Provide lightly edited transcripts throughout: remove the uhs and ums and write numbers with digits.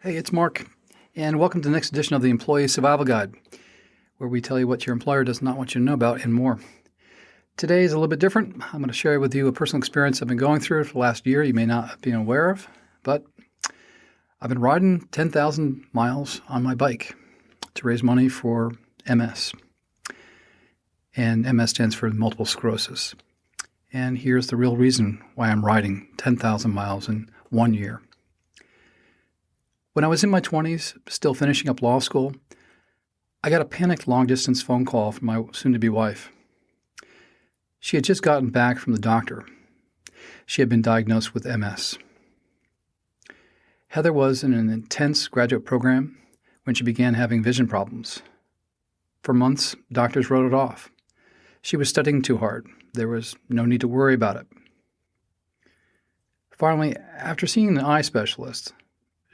Hey, it's Mark, and welcome to the next edition of the Employee Survival Guide, where we tell you what your employer does not want you to know about and more. Today is a little bit different. I'm going to share with you a personal experience I've been going through for the last year you may not have been aware of, but I've been riding 10,000 miles on my bike to raise money for MS. And MS stands for multiple sclerosis. And here's the real reason why I'm riding 10,000 miles in 1 year. When I was in my 20s, still finishing up law school, I got a panicked long-distance phone call from my soon-to-be wife. She had just gotten back from the doctor. She had been diagnosed with MS. Heather was in an intense graduate program when she began having vision problems. For months, doctors wrote it off. She was studying too hard. There was no need to worry about it. Finally, after seeing an eye specialist,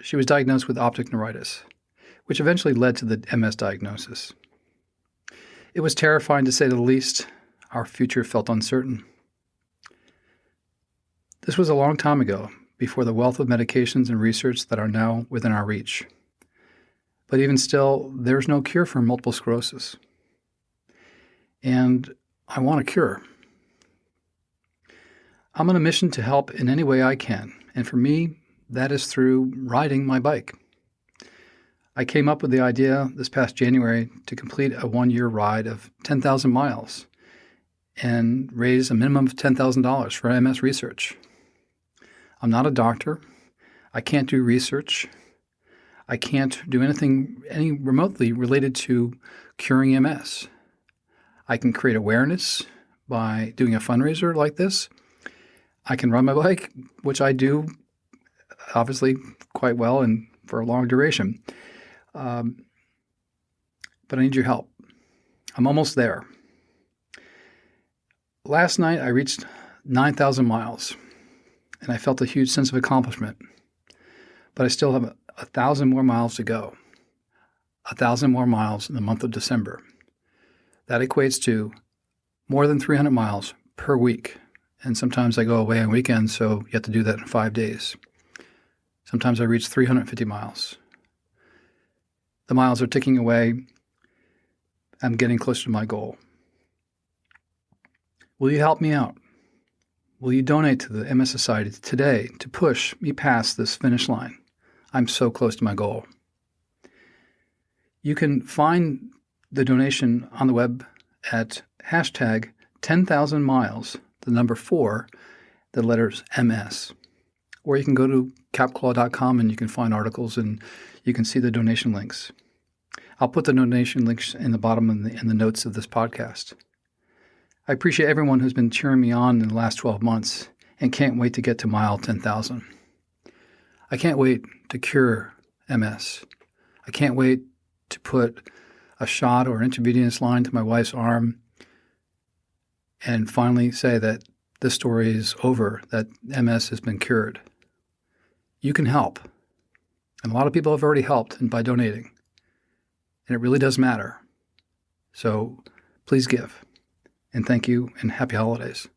she was diagnosed with optic neuritis, which eventually led to the MS diagnosis. It was terrifying to say the least. Our future felt uncertain. This was a long time ago, before the wealth of medications and research that are now within our reach. But even still, there's no cure for multiple sclerosis. And I want a cure. I'm on a mission to help in any way I can, and for me, that is through riding my bike. I came up with the idea this past January to complete a 1-year ride of 10,000 miles and raise a minimum of $10,000 for MS research. I'm not a doctor. I can't do research. I can't do anything remotely related to curing MS. I can create awareness by doing a fundraiser like this. I can ride my bike, which I do obviously quite well and for a long duration. But I need your help. I'm almost there. Last night I reached 9,000 miles and I felt a huge sense of accomplishment. But I still have 1,000 more miles to go. 1,000 more miles in the month of December. That equates to more than 300 miles per week. And sometimes I go away on weekends, so you have to do that in 5 days. Sometimes I reach 350 miles. The miles are ticking away. I'm getting closer to my goal. Will you help me out? Will you donate to the MS Society today to push me past this finish line? I'm so close to my goal. You can find the donation on the web at hashtag 10,000 miles, the number 4, the letters MS. Or you can go to Capclaw.com and you can find articles and you can see the donation links. I'll put the donation links in the bottom in the notes of this podcast. I appreciate everyone who's been cheering me on in the last 12 months and can't wait to get to mile 10,000. I can't wait to cure MS. I can't wait to put a shot or an intravenous line to my wife's arm and finally say that this story is over, that MS has been cured. You can help. And a lot of people have already helped by donating. And it really does matter. So please give. And thank you and happy holidays.